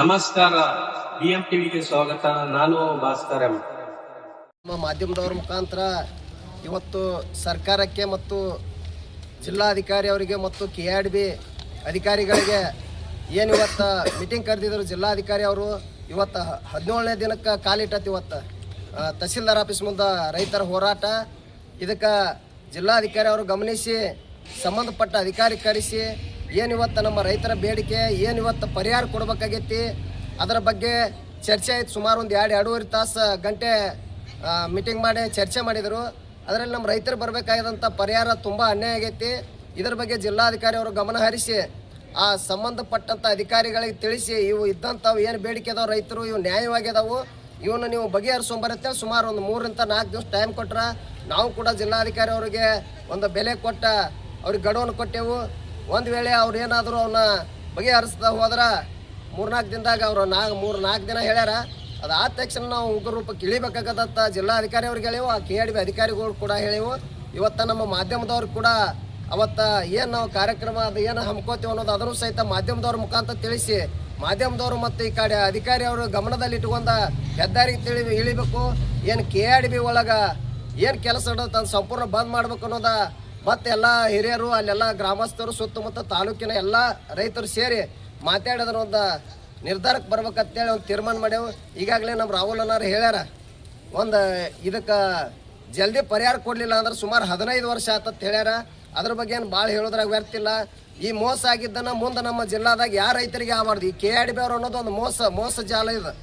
ನಮಸ್ಕಾರ, BM ಟಿವಿಗೆ ಸ್ವಾಗತ. ನಾನು ಭಾಸ್ಕರ್ ಎಂ. ನಮ್ಮ ಮಾಧ್ಯಮದವರ ಮುಖಾಂತರ ಇವತ್ತು ಸರ್ಕಾರಕ್ಕೆ ಮತ್ತು ಜಿಲ್ಲಾಧಿಕಾರಿ ಅವರಿಗೆ ಮತ್ತು KRDB ಅಧಿಕಾರಿಗಳಿಗೆ ಏನು ಇವತ್ತು ಮೀಟಿಂಗ್ ಕರೆದಿದ್ರು ಜಿಲ್ಲಾಧಿಕಾರಿ ಅವರು. ಇವತ್ತು 17ನೇ ದಿನಕ್ಕೆ ಕಾಲಿಟ್ಟತ್ತು. ಇವತ್ತು ತಹಸೀಲ್ದಾರ್ ಆಫೀಸ್ ಮುಂದೆ ರೈತರ ಹೋರಾಟ. ಇದಕ್ಕೆ ಜಿಲ್ಲಾಧಿಕಾರಿ ಅವರು ಗಮನಿಸಿ ಸಂಬಂಧಪಟ್ಟ ಅಧಿಕಾರಿ ಕರೆಸಿ ಏನಿವತ್ತು ನಮ್ಮ ರೈತರ ಬೇಡಿಕೆ ಏನಿವತ್ತು ಪರಿಹಾರ ಕೊಡಬೇಕಾಗೈತಿ ಅದರ ಬಗ್ಗೆ ಚರ್ಚೆ ಆಯ್ತು. ಸುಮಾರು ಒಂದು 2-2.5 ತಾಸು ಗಂಟೆ ಮೀಟಿಂಗ್ ಮಾಡಿ ಚರ್ಚೆ ಮಾಡಿದರು. ಅದರಲ್ಲಿ ನಮ್ಮ ರೈತರು ಬರಬೇಕಾದಂಥ ಪರಿಹಾರ ತುಂಬ ಅನ್ಯಾಯ ಆಗೈತಿ. ಇದರ ಬಗ್ಗೆ ಜಿಲ್ಲಾಧಿಕಾರಿ ಅವರು ಗಮನ ಹರಿಸಿ ಆ ಸಂಬಂಧಪಟ್ಟಂಥ ಅಧಿಕಾರಿಗಳಿಗೆ ತಿಳಿಸಿ ಇವು ಇದ್ದಂಥವು ಏನು ಬೇಡಿಕೆ ಅದಾವೆ ರೈತರು ಇವು ನ್ಯಾಯವಾಗಿದಾವು, ಇವನ್ನ ನೀವು ಬಗೆಹರಿಸ್ಕೊಂಬರುತ್ತೆ. ಸುಮಾರು ಒಂದು 3-4 ದಿವಸ ಟೈಮ್ ಕೊಟ್ರೆ ನಾವು ಕೂಡ ಜಿಲ್ಲಾಧಿಕಾರಿ ಅವರಿಗೆ ಒಂದು ಬೆಲೆ ಕೊಟ್ಟ ಅವ್ರಿಗೆ ಗಡುವನ್ನು ಕೊಟ್ಟೆವು. ಒಂದು ವೇಳೆ ಅವ್ರು ಏನಾದರೂ ಅವನ್ನ ಬಗೆಹರಿಸ್ತಾ ಹೋದ್ರೆ 3-4 ದಿನದಾಗ ಅವರು 3-4 ದಿನ ಹೇಳ್ಯಾರ. ಅದಾದ ತಕ್ಷಣ ನಾವು ಉಗ್ರ ರೂಪಕ್ಕೆ ಇಳಿಬೇಕಾಗತ್ತ ಜಿಲ್ಲಾಧಿಕಾರಿ ಅವ್ರಿಗೆ ಹೇಳಿವು, ಆ KRDB ಅಧಿಕಾರಿಗಳು ಕೂಡ ಹೇಳಿವು. ಇವತ್ತು ನಮ್ಮ ಮಾಧ್ಯಮದವ್ರು ಕೂಡ ಅವತ್ತು ಏನು ನಾವು ಕಾರ್ಯಕ್ರಮ ಅದು ಏನು ಹಮ್ಕೋತೀವಿ ಅನ್ನೋದು ಅದನ್ನು ಸಹಿತ ಮಾಧ್ಯಮದವ್ರ ಮುಖಾಂತರ ತಿಳಿಸಿ ಮಾಧ್ಯಮದವರು ಮತ್ತು ಈ ಕಡೆ ಅಧಿಕಾರಿ ಅವರು ಗಮನದಲ್ಲಿ ಇಟ್ಕೊಂಡು ಹೆದ್ದಾರಿಗೆ ಇಳಿಬೇಕು. ಏನು KRDB ಒಳಗೆ ಏನು ಕೆಲಸ ತನ್ನ ಸಂಪೂರ್ಣ ಬಂದ್ ಮಾಡ್ಬೇಕು ಅನ್ನೋದ ಮತ್ತು ಎಲ್ಲ ಹಿರಿಯರು ಅಲ್ಲೆಲ್ಲ ಗ್ರಾಮಸ್ಥರು ಸುತ್ತಮುತ್ತ ತಾಲೂಕಿನ ಎಲ್ಲ ರೈತರು ಸೇರಿ ಮಾತಾಡೋದ್ರ ಒಂದು ನಿರ್ಧಾರಕ್ಕೆ ಬರ್ಬೇಕಂತೇಳಿ ಒಂದು ತೀರ್ಮಾನ ಮಾಡ್ಯಾವು. ಈಗಾಗಲೇ ನಮ್ಮ ರಾಹುಲ್ ಅನ್ನಾರು ಹೇಳ್ಯಾರ, ಒಂದು ಇದಕ್ಕೆ ಜಲ್ದಿ ಪರಿಹಾರ ಕೊಡಲಿಲ್ಲ ಅಂದ್ರೆ ಸುಮಾರು 15 ವರ್ಷ ಆತತ್ ಹೇಳ್ಯಾರ. ಅದ್ರ ಬಗ್ಗೆ ಏನು ಭಾಳ ಹೇಳೋದ್ರಾಗ ವ್ಯರ್ಥ ಇಲ್ಲ. ಈ ಮೋಸ ಆಗಿದ್ದನ್ನು ಮುಂದೆ ನಮ್ಮ ಜಿಲ್ಲಾದಾಗ ಯಾರು ರೈತರಿಗೆ ಆಗಬಾರ್ದು. ಈ KRDB ಅವರು ಅನ್ನೋದು ಒಂದು ಮೋಸ ಜಾಲ ಇದು.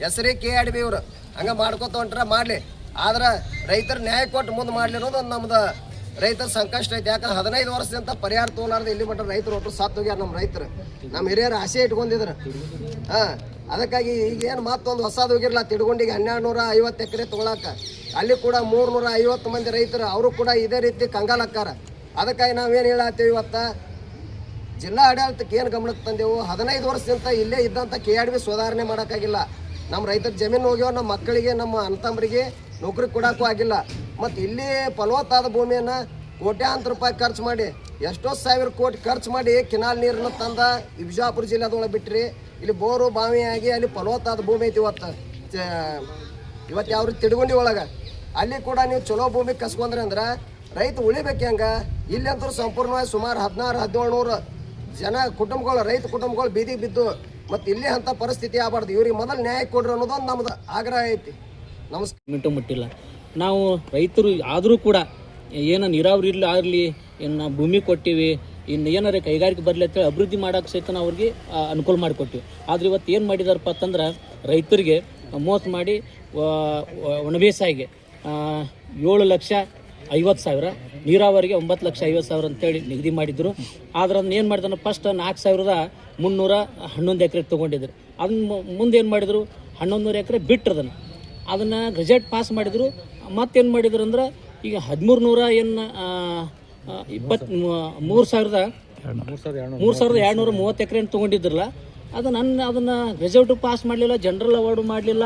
ಹೆಸರೇ KRDB ಇವರು ಹಂಗೆ ಮಾಡ್ಕೊತ ಹೊಂಟ್ರ ಮಾಡಲಿ, ಆದ್ರೆ ರೈತರು ನ್ಯಾಯ ಕೊಟ್ಟು ಮುಂದೆ ಮಾಡಲಿ ಅನ್ನೋದು ಒಂದು ನಮ್ದು ರೈತರ ಸಂಕಷ್ಟ ಐತೆ. ಯಾಕಂದ್ರೆ 15 ವರ್ಷದಿಂದ ಪರಿಹಾರ ತೊಗೊಲಾರ್ದು ಇಲ್ಲಿ ಮಟ್ಟ ರೈತರು ಒಟ್ಟು ಸತ್ತು ಹೋಗ್ಯಾರ. ನಮ್ಮ ರೈತರು ನಮ್ಮ ಹಿರಿಯರು ಆಸೆ ಇಟ್ಕೊಂಡಿದ್ರು. ಅದಕ್ಕಾಗಿ ಈಗೇನು ಮತ್ತೊಂದು ಹೊಸದು ಹೋಗಿರಲ್ಲ ತಿಡ್ಗೊಂಡಿಗೆ 1250 ಎಕರೆ ತೊಗೊಳಕ ಅಲ್ಲಿ ಕೂಡ 350 ಮಂದಿ ರೈತರು ಅವರು ಕೂಡ ಇದೇ ರೀತಿ ಕಂಗಾಲಕ್ಕಾರ. ಅದಕ್ಕಾಗಿ ನಾವೇನು ಹೇಳತ್ತೀವಿ, ಇವತ್ತು ಜಿಲ್ಲಾ ಆಡಳಿತಕ್ಕೆ ಏನು ಗಮನಕ್ಕೆ ತಂದೆವು, 15 ವರ್ಷದಿಂದ ಇಲ್ಲೇ ಇದ್ದಂಥ KRDB ಸುಧಾರಣೆ ಮಾಡೋಕ್ಕಾಗಿಲ್ಲ. ನಮ್ಮ ರೈತರ ಜಮೀನು ಹೋಗ್ಯಾವ, ನಮ್ಮ ಮಕ್ಕಳಿಗೆ ನಮ್ಮ ಅಣ್ಣತಮ್ಮರಿಗೆ ನೌಕರಿ ಕೊಡೋಕ್ಕೂ ಆಗಿಲ್ಲ. ಮತ್ತು ಇಲ್ಲಿ ಫಲವತ್ತಾದ ಭೂಮಿಯನ್ನು ಕೋಟ್ಯಾಂತರ ರೂಪಾಯಿ ಖರ್ಚು ಮಾಡಿ ಎಷ್ಟೋ ಸಾವಿರ ಕೋಟಿ ಖರ್ಚು ಮಾಡಿ ಕೆನಾಲ್ ನೀರನ್ನು ತಂದ ಈ ಬಿಜಾಪುರ ಜಿಲ್ಲೆದೊಳಗೆ ಬಿಟ್ರಿ. ಇಲ್ಲಿ ಬೋರು ಬಾವಿಯಾಗಿ ಅಲ್ಲಿ ಫಲವತ್ತಾದ ಭೂಮಿ ಐತಿ. ಇವತ್ತು ಯಾವ ರೀತಿ ತಿಡ್ಗುಂಡಿ ಒಳಗೆ ಅಲ್ಲಿ ಕೂಡ ನೀವು ಚಲೋ ಭೂಮಿ ಕಸ್ಕೊಂಡ್ರಿ ಅಂದ್ರೆ ರೈತ ಉಳಿಬೇಕು ಹೆಂಗೆ? ಇಲ್ಲಂತೂ ಸಂಪೂರ್ಣವಾಗಿ ಸುಮಾರು 1600-1700 ಜನ ಕುಟುಂಬಗಳು ರೈತ ಕುಟುಂಬಗಳು ಬೀದಿಗೆ ಬಿದ್ದು ಮತ್ತು ಇಲ್ಲಿ ಅಂಥ ಪರಿಸ್ಥಿತಿ ಆಗಬಾರ್ದು. ಇವ್ರಿಗೆ ಮೊದಲು ನ್ಯಾಯ ಕೊಡ್ರಿ ಅನ್ನೋದೊಂದು ನಮ್ದು ಆಗ್ರಹ ಐತಿ. ನಮಸ್ಕಾರ. ಮುಟ್ಟಿಲ್ಲ ನಾವು ರೈತರು ಆದರೂ ಕೂಡ ಏನೋ ನೀರಾವರಿ ಇರಲಿ ಆಗಲಿ ಇನ್ನು ಭೂಮಿ ಕೊಟ್ಟಿವಿ, ಇನ್ನು ಏನಾರ ಕೈಗಾರಿಕೆ ಬರಲಿ ಅಂತೇಳಿ ಅಭಿವೃದ್ಧಿ ಮಾಡೋಕ್ಕೆ ಸಹಿತ ನಾವು ಅವ್ರಿಗೆ ಅನುಕೂಲ ಮಾಡಿಕೊಟ್ಟಿವಿ. ಆದರೆ ಇವತ್ತು ಏನು ಮಾಡಿದಾರಪ್ಪ ಅಂತಂದ್ರೆ ರೈತರಿಗೆ ಮೋಸ ಮಾಡಿ ಒಣಬೇಸಾಯಿಗೆ 7,50,000, ನೀರಾವರಿಗೆ 9,50,000 ಅಂತೇಳಿ ನಿಗದಿ ಮಾಡಿದ್ರು. ಆದ್ರೆ ಅದನ್ನ ಏನು ಮಾಡಿದಾರೆ, ಫಸ್ಟ್ 4,311 ಎಕರೆ ತೊಗೊಂಡಿದ್ರು. ಅದನ್ನ ಮುಂದೆ ಏನು ಮಾಡಿದರು, 1100 ಎಕರೆ ಬಿಟ್ಟರು. ಅದನ್ನು ಗೆಜೆಟ್ ಪಾಸ್ ಮಾಡಿದರು. ಮತ್ತೇನು ಮಾಡಿದ್ರು ಅಂದ್ರೆ ಈಗ 3,230 ಎಕರೆ ತೊಗೊಂಡಿದ್ರಲ್ಲ, ಅದನ್ನು ಗೆಜೆಟ್ ಪಾಸ್ ಮಾಡಲಿಲ್ಲ, ಜನರಲ್ ಅವಾರ್ಡು ಮಾಡಲಿಲ್ಲ,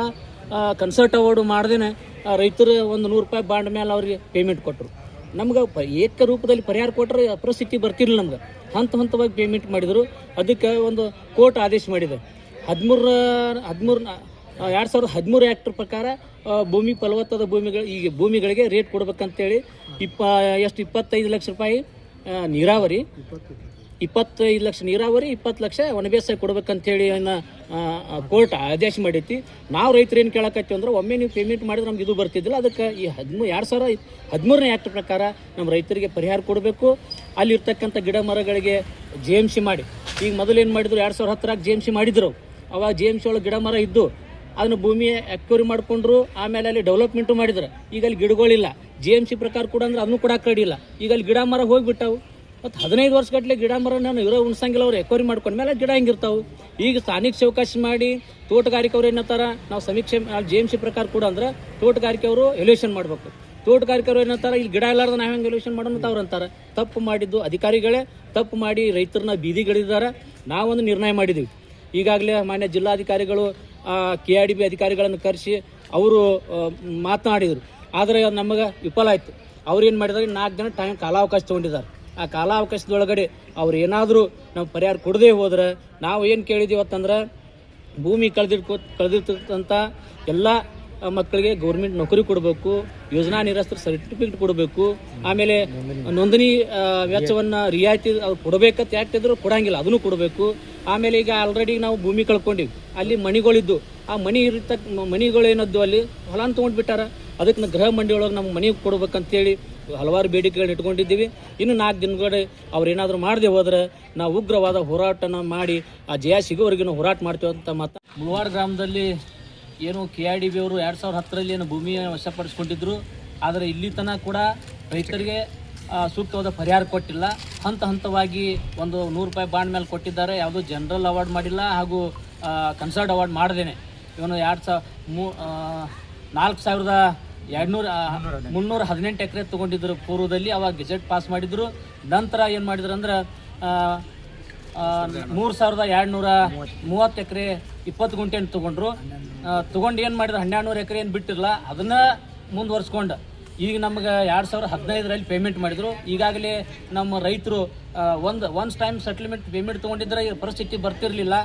ಕನ್ಸರ್ಟ್ ಅವಾರ್ಡು ಮಾಡ್ದೇನೆ ರೈತರು ಒಂದು 100 ರೂಪಾಯಿ ಬಾಂಡ್ ಮೇಲೆ ಅವ್ರಿಗೆ ಪೇಮೆಂಟ್ ಕೊಟ್ಟರು. ನಮ್ಗೆ ಏಕರೂಪದಲ್ಲಿ ಪರಿಹಾರ ಕೊಟ್ಟರೆ ಪರಿಸ್ಥಿತಿ ಬರ್ತಿರಲಿಲ್ಲ. ನಮ್ಗೆ ಹಂತವಾಗಿ ಪೇಮೆಂಟ್ ಮಾಡಿದರು. ಅದಕ್ಕೆ ಒಂದು ಕೋರ್ಟ್ ಆದೇಶ ಮಾಡಿದೆ. 2013 ಆ್ಯಕ್ಟ್ ಪ್ರಕಾರ ಭೂಮಿ ಫಲವತ್ತಾದ ಭೂಮಿಗಳಿಗೆ ರೇಟ್ ಕೊಡ್ಬೇಕಂತೇಳಿ 25 ಲಕ್ಷ ರೂಪಾಯಿ ನೀರಾವರಿ, 25 ಲಕ್ಷ ನೀರಾವರಿ, 20 ಲಕ್ಷ ಒಣಬೇಸಾಯ ಕೊಡ್ಬೇಕಂತೇಳಿ ಕೋರ್ಟ್ ಆದೇಶ ಮಾಡೈತಿ. ನಾವು ರೈತರು ಏನು ಕೇಳಕತ್ತೀವಿ ಅಂದ್ರೆ, ಒಮ್ಮೆ ನೀವು ಪೇಮೆಂಟ್ ಮಾಡಿದ್ರೆ ನಮ್ಗೆ ಇದು ಬರ್ತಿದ್ದಿಲ್ಲ. ಅದಕ್ಕೆ ಈ 2013 ಆ್ಯಕ್ಟ್ ಪ್ರಕಾರ ನಮ್ಮ ರೈತರಿಗೆ ಪರಿಹಾರ ಕೊಡಬೇಕು. ಅಲ್ಲಿರ್ತಕ್ಕಂಥ ಗಿಡ ಮರಗಳಿಗೆ JMC ಮಾಡಿ, ಈಗ ಮೊದಲೇನು ಮಾಡಿದ್ರು 2010 JMC ಮಾಡಿದ್ರು. ಅವಾಗ JMC ಒಳಗೆ ಗಿಡ ಮರ ಇದ್ದು ಅದನ್ನು ಭೂಮಿ ಎಕ್ವರಿ ಮಾಡಿಕೊಂಡ್ರು. ಆಮೇಲೆ ಅಲ್ಲಿ ಡೆವಲಪ್ಮೆಂಟು ಮಾಡಿದ್ರು. ಈಗ ಅಲ್ಲಿ ಗಿಡಗಳಿಲ್ಲ. JMC ಪ್ರಕಾರ ಕೂಡ ಅಂದ್ರೆ ಅದನ್ನು ಕೂಡ ಕಡಿಲ್ಲ. ಈಗ ಅಲ್ಲಿ ಗಿಡ ಮರ ಹೋಗಿಬಿಟ್ಟಾವು. ಮತ್ತು 15 ವರ್ಷಗಟ್ಟಲೆ ಗಿಡ ಮರ ನಾನು ಉಣ್ಸಂಗಿಲ್ಲ. ಅವ್ರು ಎಕ್ವರಿ ಮಾಡ್ಕೊಂಡ್ಮೇಲೆ ಗಿಡ ಹಿಂಗಿರ್ತಾವೆ. ಈಗ ಸ್ಥಾನಿಕ ಚೌಕಾಸಿ ಮಾಡಿ ತೋಟಗಾರಿಕೆ ಅವ್ರು ಏನಂತಾರೆ, ನಾವು ಸಮೀಕ್ಷೆ JMC ಪ್ರಕಾರ ಕೂಡ ಅಂದ್ರೆ ತೋಟಗಾರಿಕೆ ಅವರು ಎಲ್ಯೂಷನ್ ಮಾಡಬೇಕು. ತೋಟಗಾರಿಕೆ ಅವ್ರು ಏನಂತಾರೆ, ಇಲ್ಲಿ ಗಿಡ ಇಲ್ಲಾರ್ದು ನಾವು ಹೆಂಗೆ ಎಲ್ಯೂಷನ್ ಮಾಡೋಣ ಅಂತ ಅವ್ರು ಅಂತಾರೆ. ತಪ್ಪು ಮಾಡಿದ್ದು ಅಧಿಕಾರಿಗಳೇ ತಪ್ಪು ಮಾಡಿ ರೈತರನ್ನ ಬೀದಿಗಿಳಿದಾರೆ. ನಾವೊಂದು ನಿರ್ಣಯ ಮಾಡಿದ್ದೀವಿ. ಈಗಾಗಲೇ ಮಾನ್ಯ ಜಿಲ್ಲಾಧಿಕಾರಿಗಳು KRDB ಅಧಿಕಾರಿಗಳನ್ನು ಕರೆಸಿ ಅವರು ಮಾತನಾಡಿದರು. ಆದರೆ ನಮಗೆ ವಿಫಲ ಆಯಿತು. ಅವ್ರು ಏನು ಮಾಡಿದ್ದಾರೆ, 4 ದಿನ ಕಾಲಾವಕಾಶ ತೊಗೊಂಡಿದ್ದಾರೆ. ಆ ಕಾಲಾವಕಾಶದೊಳಗಡೆ ಅವ್ರು ಏನಾದರೂ ನಾವು ಪರಿಹಾರ ಕೊಡದೇ ಹೋದ್ರೆ ನಾವು ಏನು ಕೇಳಿದ್ದೀವಿ ಅಂತಂದ್ರೆ ಭೂಮಿ ಕಳೆದಿರ್ತಕ್ಕಂಥ ಎಲ್ಲ ಮಕ್ಕಳಿಗೆ ಗೌರ್ಮೆಂಟ್ ನೌಕರಿ ಕೊಡಬೇಕು, ಯೋಜನಾ ನಿರಾಸ್ತರ ಸರ್ಟಿಫಿಕೇಟ್ ಕೊಡಬೇಕು, ಆಮೇಲೆ ನೋಂದಣಿ ವೆಚ್ಚವನ್ನು ರಿಯಾಯಿತಿ ಅವ್ರು ಕೊಡಬೇಕಂತ ಯಾಕಿದ್ರು ಕೊಡಂಗಿಲ್ಲ, ಅದನ್ನು ಕೊಡಬೇಕು. ಆಮೇಲೆ ಈಗ ಆಲ್ರೆಡಿ ನಾವು ಭೂಮಿ ಕಳ್ಕೊಂಡಿವಿ, ಅಲ್ಲಿ ಮಣಿಗಳಿದ್ದು ಆ ಮಣಿಗಳೇನದ್ದು ಅಲ್ಲಿ ಹೊಲಾನ್ ತೊಗೊಂಡ್ಬಿಟ್ಟಾರ, ಅದಕ್ಕೆ ಗೃಹ ಮಂಡಿ ಒಳಗೆ ನಮ್ಮ ಮನೆಗೆ ಕೊಡ್ಬೇಕಂತೇಳಿ ಹಲವಾರು ಬೇಡಿಕೆಗಳನ್ನ ಇಟ್ಕೊಂಡಿದ್ದೀವಿ. ಇನ್ನು 4 ದಿನಗಳೇ ಅವ್ರೇನಾದರೂ ಮಾಡದೆ ಹೋದ್ರೆ ನಾವು ಉಗ್ರವಾದ ಹೋರಾಟನ ಮಾಡಿ ಆ ಜಯ ಸಿಗೋವರೆಗೂ ಹೋರಾಟ ಮಾಡ್ತೀವಿ ಅಂತ ಮಾತು. ಮುಳವಾಡ ಗ್ರಾಮದಲ್ಲಿ ಏನು KIDB ಅವರು 2010ರಲ್ಲಿ ಏನು ಭೂಮಿಯ ವಶಪಡಿಸ್ಕೊಂಡಿದ್ರು, ಆದರೆ ಇಲ್ಲಿ ತನಕ ಕೂಡ ರೈತರಿಗೆ ಸೂಕ್ತವಾದ ಪರಿಹಾರ ಕೊಟ್ಟಿಲ್ಲ. ಹಂತವಾಗಿ ಒಂದು ₹100 ಬಾಂಡ್ ಮೇಲೆ ಕೊಟ್ಟಿದ್ದಾರೆ, ಯಾವುದೂ ಜನರಲ್ ಅವಾರ್ಡ್ ಮಾಡಿಲ್ಲ ಹಾಗೂ ಕನ್ಸರ್ಟ್ ಅವಾರ್ಡ್ ಮಾಡ್ದೇನೆ. ಇವನು 4,318 ಎಕರೆ ತೊಗೊಂಡಿದ್ರು ಪೂರ್ವದಲ್ಲಿ, ಅವಾಗ ಗೆಜೆಟ್ ಪಾಸ್ ಮಾಡಿದ್ರು. ನಂತರ ಏನು ಮಾಡಿದ್ರು ಅಂದ್ರೆ 3,230 ಎಕರೆ 20 ಗುಂಟೆಯನ್ನು ತೊಗೊಂಡ್ರು. ತೊಗೊಂಡು ಏನು ಮಾಡಿದ್ರು 1,200 ಎಕರೆ ಏನು ಬಿಟ್ಟಿರಲ್ಲ, ಅದನ್ನು ಮುಂದುವರ್ಸ್ಕೊಂಡು ಈಗ ನಮ್ಗೆ 2015ರಲ್ಲಿ ಪೇಮೆಂಟ್ ಮಾಡಿದರು. ಈಗಾಗಲೇ ನಮ್ಮ ರೈತರು ಒನ್ಸ್ ಟೈಮ್ ಸೆಟ್ಲ್ಮೆಂಟ್ ಪೇಮೆಂಟ್ ತೊಗೊಂಡಿದ್ರೆ ಈ ಪರಿಸ್ಥಿತಿ ಬರ್ತಿರಲಿಲ್ಲ.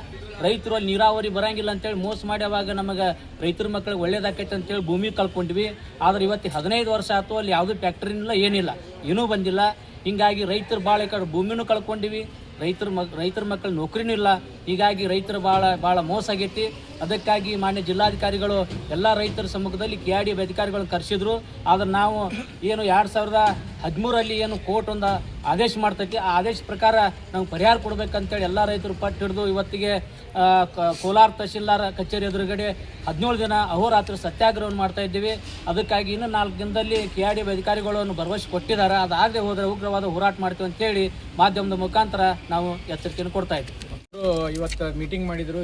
ರೈತರು ಅಲ್ಲಿ ನೀರಾವರಿ ಬರೋಂಗಿಲ್ಲ ಅಂತೇಳಿ ಮೋಸ ಮಾಡಿ ಅವಾಗ ನಮಗೆ ರೈತರ ಮಕ್ಕಳಿಗೆ ಒಳ್ಳೇದಾಕೈತೆ ಅಂತೇಳಿ ಭೂಮಿ ಕಳ್ಕೊಂಡ್ವಿ. ಆದರೆ ಇವತ್ತು 15 ವರ್ಷ ಆಯ್ತು, ಅಲ್ಲಿ ಯಾವುದೂ ಫ್ಯಾಕ್ಟ್ರಿನಿಲ್ಲ, ಏನಿಲ್ಲ, ಏನೂ ಬಂದಿಲ್ಲ. ಹೀಗಾಗಿ ರೈತರು ಭಾಳ ಈ ಕಡೆ ಭೂಮಿನೂ ಕಳ್ಕೊಂಡಿವಿ, ರೈತರ ಮಕ್ಕಳು ನೌಕರಿನೂ ಇಲ್ಲ. ಹೀಗಾಗಿ ರೈತರು ಭಾಳ ಮೋಸ ಆಗೈತಿ. ಅದಕ್ಕಾಗಿ ಮಾನ್ಯ ಜಿಲ್ಲಾಧಿಕಾರಿಗಳು ಎಲ್ಲ ರೈತರ ಸಮ್ಮುಖದಲ್ಲಿ KIDB ಅಧಿಕಾರಿಗಳನ್ನು ಕರೆಸಿದ್ರು. ಆದರೆ ನಾವು ಏನು 2013ರಲ್ಲಿ ಏನು ಕೋರ್ಟ್ ಒಂದು ಆದೇಶ ಮಾಡ್ತೈತಿ, ಆ ಆದೇಶ ಪ್ರಕಾರ ನಮ್ಗೆ ಪರಿಹಾರ ಕೊಡಬೇಕಂತೇಳಿ ಎಲ್ಲ ರೈತರು ಪಟ್ಟು ಹಿಡಿದು ಇವತ್ತಿಗೆ ಕೋಲಾರ ತಹಶೀಲ್ದಾರ್ ಕಚೇರಿ ಎದುರುಗಡೆ 17 ದಿನ ಅಹೋರಾತ್ರಿ ಸತ್ಯಾಗ್ರಹವನ್ನು ಮಾಡ್ತಾ ಇದ್ದೀವಿ. ಅದಕ್ಕಾಗಿ ಇನ್ನೂ 4 ದಿನದಲ್ಲಿ KIDB ಅಧಿಕಾರಿಗಳನ್ನು ಭರವಸೆ ಕೊಟ್ಟಿದ್ದಾರೆ. ಅದಾಗದೆ ಹೋದರೆ ಉಗ್ರವಾದ ಹೋರಾಟ ಮಾಡ್ತೀವಿ ಅಂತೇಳಿ ಮಾಧ್ಯಮದ ಮುಖಾಂತರ ನಾವು ಎಚ್ಚರಿಕೆಯನ್ನು ಕೊಡ್ತಾ ಇದ್ದೀವಿ. ಇವತ್ತು ಮೀಟಿಂಗ್ ಮಾಡಿದರು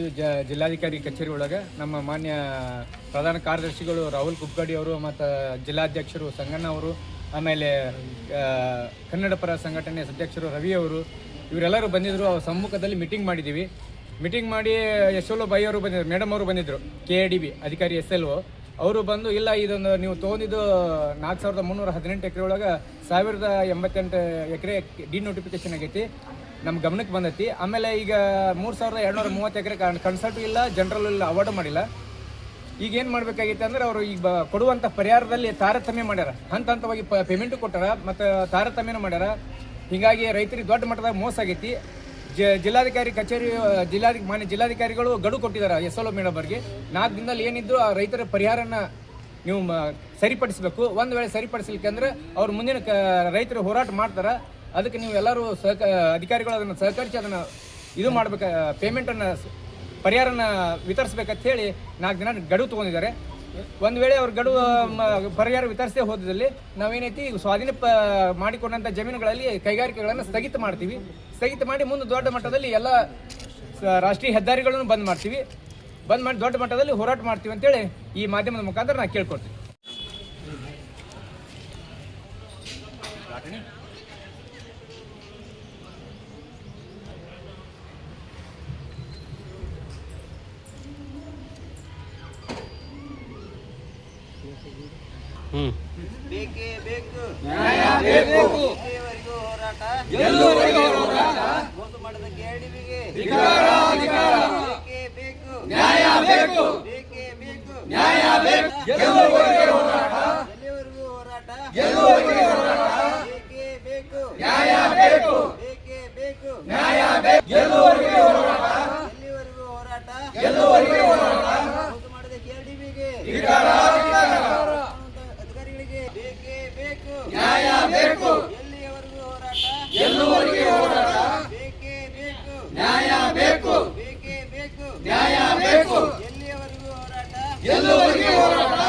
ಜಿಲ್ಲಾಧಿಕಾರಿ ಕಚೇರಿ ಒಳಗೆ. ನಮ್ಮ ಮಾನ್ಯ ಪ್ರಧಾನ ಕಾರ್ಯದರ್ಶಿಗಳು ರಾಹುಲ್ ಕುಬ್ಗಡಿ ಅವರು ಮತ್ತು ಜಿಲ್ಲಾಧ್ಯಕ್ಷರು ಸಂಗಣ್ಣ ಅವರು, ಆಮೇಲೆ ಕನ್ನಡ ಪರ ಸಂಘಟನೆ ಅಧ್ಯಕ್ಷರು ರವಿ ಅವರು, ಇವರೆಲ್ಲರೂ ಬಂದಿದ್ದರು. ಅವ್ರ ಸಮ್ಮುಖದಲ್ಲಿ ಮೀಟಿಂಗ್ ಮಾಡಿದ್ದೀವಿ. ಮೀಟಿಂಗ್ ಮಾಡಿ SLO ಬಾಯಿ ಅವರು ಬಂದಿದ್ದರು, ಮೇಡಮ್ ಅವರು ಬಂದಿದ್ದರು, KIDB ಅಧಿಕಾರಿ SLO ಅವರು ಬಂದು, ಇಲ್ಲ ಇದೊಂದು ನೀವು ತೊಗೊಂಡಿದ್ದು 4,318 ಎಕರೆ ಒಳಗೆ 1,088 ಎಕರೆ ಡಿನೋಟಿಫಿಕೇಶನ್ ಆಗೈತಿ, ನಮ್ಮ ಗಮನಕ್ಕೆ ಬಂದೈತಿ. ಆಮೇಲೆ ಈಗ 3,230 ಎಕರೆ ಕನ್ಸರ್ಟು ಇಲ್ಲ, ಜನರಲ್ ಇಲ್ಲ, ಅವಾರ್ಡ್ ಮಾಡಿಲ್ಲ. ಈಗ ಏನು ಮಾಡಬೇಕಾಗಿತ್ತು ಅಂದ್ರೆ ಅವರು ಈಗ ಕೊಡುವಂಥ ಪರಿಹಾರದಲ್ಲಿ ತಾರತಮ್ಯ ಮಾಡ್ಯಾರ, ಹಂತವಾಗಿ ಪೇಮೆಂಟು ಕೊಟ್ಟಾರ ಮತ್ತು ತಾರತಮ್ಯನೂ ಮಾಡ್ಯಾರ. ಹೀಗಾಗಿ ರೈತರಿಗೆ ದೊಡ್ಡ ಮಟ್ಟದಾಗ ಮೋಸ ಆಗೈತಿ. ಜಿಲ್ಲಾಧಿಕಾರಿ ಕಚೇರಿ ಮಾನ್ಯ ಜಿಲ್ಲಾಧಿಕಾರಿಗಳು ಗಡು ಕೊಟ್ಟಿದ್ದಾರೆ SLO ಮೇಡಮ್ ಅವರಿಗೆ. 4 ದಿನದಲ್ಲಿ ಏನಿದ್ದು ಆ ರೈತರ ಪರಿಹಾರನ ನೀವು ಸರಿಪಡಿಸಬೇಕು. ಒಂದು ವೇಳೆ ಸರಿಪಡಿಸಲಿಕ್ಕೆ ಅಂದ್ರೆ ಅವ್ರು ಮುಂದಿನ ರೈತರು ಹೋರಾಟ ಮಾಡ್ತಾರೆ. ಅದಕ್ಕೆ ನೀವು ಎಲ್ಲರೂ ಅಧಿಕಾರಿಗಳು ಅದನ್ನು ಸಹಕರಿಸಿ ಅದನ್ನು ಇದು ಮಾಡ್ಬೇಕು, ಪೇಮೆಂಟನ್ನು ಪರಿಹಾರನ ವಿತರಿಸ್ಬೇಕಂತ ಹೇಳಿ 4 ದಿನ ಗಡುವು ತೊಗೊಂಡಿದ್ದಾರೆ. ಒಂದು ವೇಳೆ ಅವ್ರ ಗಡುವು ಪರಿಹಾರ ವಿತರಿಸದೇ ಹೋದಲ್ಲಿ ನಾವೇನೈತಿ ಸ್ವಾಧೀನ ಮಾಡಿಕೊಂಡಂಥ ಜಮೀನುಗಳಲ್ಲಿ ಕೈಗಾರಿಕೆಗಳನ್ನು ಸ್ಥಗಿತ ಮಾಡ್ತೀವಿ. ಸ್ಥಗಿತ ಮಾಡಿ ಮುಂದೆ ದೊಡ್ಡ ಮಟ್ಟದಲ್ಲಿ ಎಲ್ಲ ರಾಷ್ಟ್ರೀಯ ಹೆದ್ದಾರಿಗಳನ್ನು ಬಂದ್ ಮಾಡ್ತೀವಿ. ಬಂದ್ ಮಾಡಿ ದೊಡ್ಡ ಮಟ್ಟದಲ್ಲಿ ಹೋರಾಟ ಮಾಡ್ತೀವಿ ಅಂತೇಳಿ ಈ ಮಾಧ್ಯಮದ ಮುಖಾಂತರ ನಾನು ಕೇಳ್ಕೊಡ್ತೀನಿ. ಬೇಕೇ ಬೇಕು, ನ್ಯಾಯ ಬೇಕು, ಇಲ್ಲಿಯವರೆಗೂ ಹೋರಾಟ, ಎಲ್ಲೂವರೆಗೂ ಹೋರಾಟ, ಮೋಸ ಮಾಡಿದ KIDBಗೆ ಧಿಕ್ಕಾರ, ಧಿಕ್ಕಾರ. ಬೇಕೇ ಬೇಕು, ನ್ಯಾಯ ಬೇಕು, ಬೇಕೇ ಬೇಕು, ನ್ಯಾಯ ಬೇಕು, ಎಲ್ಲೂವರೆಗೂ ಹೋರಾಟ, ಎಲ್ಲಿವರೆಗೂ ಹೋರಾಟ, ಎಲ್ಲೂವರೆಗೂ ಹೋರಾಟ. ಬೇಕೇ ಬೇಕು, ನ್ಯಾಯ ಬೇಕು, ಬೇಕೇ ಬೇಕು, ನ್ಯಾಯ ಬೇಕು, ಎಲ್ಲೂವರೆಗೂ ಹೋರಾಟ, ಎಲ್ಲಿವರೆಗೂ ಹೋರಾಟ, ಎಲ್ಲೂವರೆಗೂ ಹೋರಾಟ. ಮೋಸ ಮಾಡಿದ KIDBಗೆ ಧಿಕ್ಕಾರ, ಧಿಕ್ಕಾರ. ಬೇಕೇ ಬೇಕು, ನ್ಯಾಯ ಬೇಕು, ಎಲ್ಲಿಯವರೆಗೂ ಹೋರಾಟ, ಎಲ್ಲೂವರೆಗೂ ಹೋರಾಟ. ಬೇಕೇ ಬೇಕು, ನ್ಯಾಯ ಬೇಕು, ಬೇಕೇ ಬೇಕು, ನ್ಯಾಯ ಬೇಕು, ಎಲ್ಲಿಯವರೆಗೂ ಹೋರಾಟ, ಎಲ್ಲೂವರೆಗೂ ಹೋರಾಟ.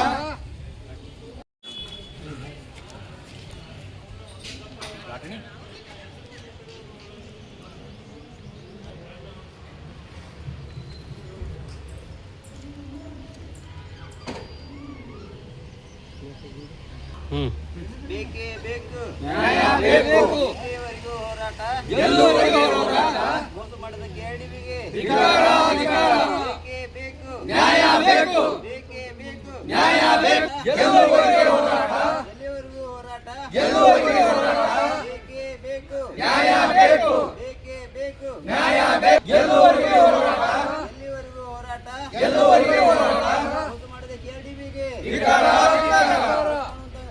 ಬೇಕೇ ಬೇಕು, ನ್ಯಾಯ ಬೇಕು, ಇಲ್ಲಿಯವರೆಗೂ ಹೋರಾಟ, ಎಲ್ಲೂವರೆಗೂ ಹೋರಾಟ. ಮೋಸ ಮಾಡಿದ KIDBಗೆ ಧಿಕ್ಕಾರ, ಧಿಕ್ಕಾರ. ಬೇಕೇ ಬೇಕು, ನ್ಯಾಯ ಬೇಕು, ಬೇಕೇ ಬೇಕು, ನ್ಯಾಯ ಬೇಕು, ಎಲ್ಲೂವರೆಗೂ ಹೋರಾಟ, ಎಲ್ಲಿವರೆಗೂ ಹೋರಾಟ, ಎಲ್ಲೂವರೆಗೂ ಹೋರಾಟ. ಬೇಕೇ ಬೇಕು, ನ್ಯಾಯ ಬೇಕು, ಬೇಕೇ ಬೇಕು, ನ್ಯಾಯ ಬೇಕು, ಎಲ್ಲೂವರೆಗೂ ಹೋರಾಟ, ಎಲ್ಲಿವರೆಗೂ ಹೋರಾಟ, ಮಾಡದೆ KRDBಗೆ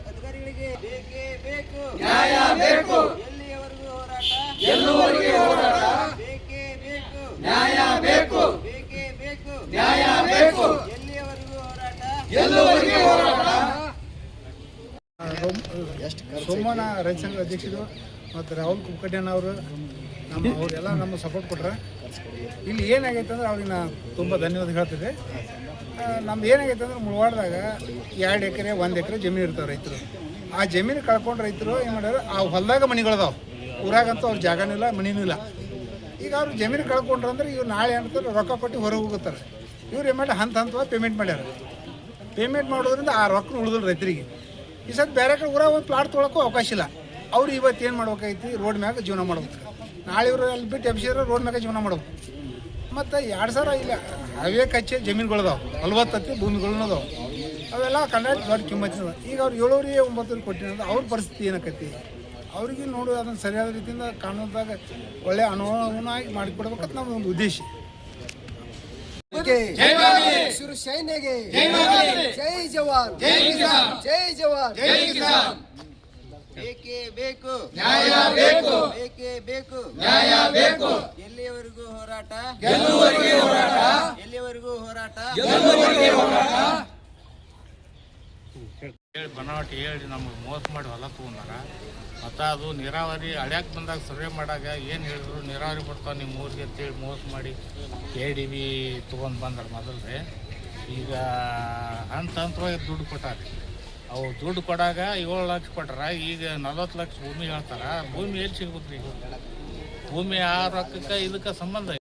ಅಧಿಕಾರಿಗಳಿಗೆ ಬೇಕೇ ಬೇಕು ನ್ಯಾಯ ಬೇಕು. ಎಲ್ಲಿಯವರೆಗೂ ಹೋರಾಟ ಗೆಲ್ಲುವವರೆಗೆ ಹೋರಾಟ. ಬೇಕೇ ಬೇಕು ನ್ಯಾಯ ಬೇಕು. ಬೇಕೇ ಬೇಕು ನ್ಯಾಯ ಬೇಕು. ಎಲ್ಲಿಯವರೆಗೂ ಹೋರಾಟ ಗೆಲ್ಲುವವರೆಗೆ ಹೋರಾಟ. ಸೋಮಣ್ಣ ರೈತ ಸಂಘದ ಅಧ್ಯಕ್ಷರು ಮತ್ತು ರಾಹುಲ್ ಕುಕ್ಕಡ್ಯನವರು ಅವರೆಲ್ಲ ನಮ್ಮ ಸಪೋರ್ಟ್ ಕೊಟ್ರೆ ಇಲ್ಲಿ ಏನಾಗೈತೆ ಅಂದ್ರೆ ಅವ್ರಿಗೆ ನಾ ತುಂಬ ಧನ್ಯವಾದ ಹೇಳ್ತಿದ್ದೆ. ನಮ್ದು ಏನಾಗೈತೆ ಅಂದ್ರೆ ಮುಳವಾಡ್ದಾಗ 2 ಎಕರೆ 1 ಎಕರೆ ಜಮೀನು ಇರ್ತಾವೆ ರೈತರು. ಆ ಜಮೀನು ಕಳ್ಕೊಂಡು ರೈತರು ಏನು ಮಾಡ್ಯಾರ, ಆ ಹೊಲದಾಗ ಮನೆಗಳದಾವೆ, ಊರಾಗಂತೂ ಅವ್ರ ಜಾಗನೂ ಇಲ್ಲ ಮನೆಯೂ ಇಲ್ಲ. ಈಗ ಅವ್ರು ಜಮೀನು ಕಳ್ಕೊಂಡ್ರು ಅಂದ್ರೆ ಇವ್ರು ನಾಳೆ ಅಂತಾರೆ ರೊಕ್ಕ ಕೊಟ್ಟು ಹೊರಗೆ ಹೋಗುತ್ತಾರೆ. ಇವ್ರು ಏನು ಮಾಡಿ ಹಂತವಾಗಿ ಪೇಮೆಂಟ್ ಮಾಡ್ಯಾರ. ಪೇಮೆಂಟ್ ಮಾಡೋದ್ರಿಂದ ಆ ರೊಕ್ಕ ಉಳಿದಿಲ್ಲ ರೈತರಿಗೆ. ಈ ಸತ್ ಬೇರೆ ಕಡೆ ಊರಾಗ ಒಂದು ಪ್ಲಾಟ್ ತೊಗೊಳಕ್ಕೂ ಅವಕಾಶ ಇಲ್ಲ. ಅವ್ರು ಇವತ್ತು ಏನು ಮಾಡ್ಬೇಕೈತಿ, ರೋಡ್ ಮ್ಯಾಗ ಜೀವನ ಮಾಡ್ಬೇಕು. ನಾಳೆ ಇವರು ಅಲ್ಲಿ ಬಿಟ್ಟು ಎಬ್ಸಿದ್ರೆ ರೋಡ್ ಮ್ಯಾಗ ಜೀವನ ಮಾಡ್ಬೇಕು. ಮತ್ತು 2000 ಇಲ್ಲ ಅವೇ ಕಚ್ಚೆ ಜಮೀನುಗಳದಾವೆ, 40 ಭೂಮಿಗಳೂ ಅದಾವೆ. ಅವೆಲ್ಲ ಕಂಡಾಟ ದೊಡ್ಡ ಕಿಮ್ಮತ್ತಿನ. ಈಗ ಅವ್ರು 7 9 ಕೊಟ್ಟಿನ ಅವ್ರ ಪರಿಸ್ಥಿತಿ ಏನಕ್ಕೈತಿ, ಅವ್ರಿಗೆ ನೋಡು ಅದನ್ನು ಸರಿಯಾದ ರೀತಿಯಿಂದ ಕಾನೂನದಾಗ ಒಳ್ಳೆಯ ಅನುಭವನಾಗಿ ಮಾಡಿಕೊಡ್ಬೇಕಂತ ನಮ್ಮ ಒಂದು ಉದ್ದೇಶ. ಹಸಿರು ಸೈನ್ಯಗೆ ಜೈ ಜವಾನ್ ಜೈ ಜವಾನ್ ಬೇಕೇ ಬೇಕು ನ್ಯಾಯ ಬೇಕು. ಬೇಕೇ ಬೇಕು ನ್ಯಾಯ ಬೇಕು. ಎಲ್ಲಿಯವರೆಗೂ ಹೋರಾಟ ಗೆಲ್ಲುವವರೆಗೆ ಹೋರಾಟ. ಎಲ್ಲಿಯವರೆಗೂ ಹೋರಾಟ ಗೆಲ್ಲುವವರೆಗೆ ಹೋರಾಟ. ಹೇಳಿ ಬನಾವಟಿ ಹೇಳಿ ನಮಗೆ ಮೋಸ ಮಾಡಿ ಹೊಲ ತೊಗೊಂಡಾರ. ಮತ್ತು ಅದು ನೀರಾವರಿ ಹಳ್ಯಾಕೆ ಬಂದಾಗ ಸರ್ವೆ ಮಾಡಾಗ ಏನು ಹೇಳಿದ್ರು ನೀರಾವರಿ ಬರ್ತಾವೆ ನಿಮ್ಮ ಊರಿಗೆ ಅಂತೇಳಿ ಮೋಸ ಮಾಡಿ KRDB ತೊಗೊಂಡು ಬಂದ್ರೆ ಮೊದಲೇ. ಈಗ ಹಂತವಾಗಿ ದುಡ್ಡು ಕೊಟ್ಟಾರೆ. ಅವು ದುಡ್ಡು ಕೊಡಾಗ 7 ಲಕ್ಷ ಕೊಟ್ಟಾರ. ಈಗ 40 ಲಕ್ಷ ಭೂಮಿ ಹೇಳ್ತಾರೆ. ಭೂಮಿ ಎಲ್ಲಿ ಸಿಗ್ಬೇಕು ರೀ? ಭೂಮಿ ಆ ರೊಕ್ಕಕ್ಕೆ ಇದಕ್ಕೆ ಸಂಬಂಧ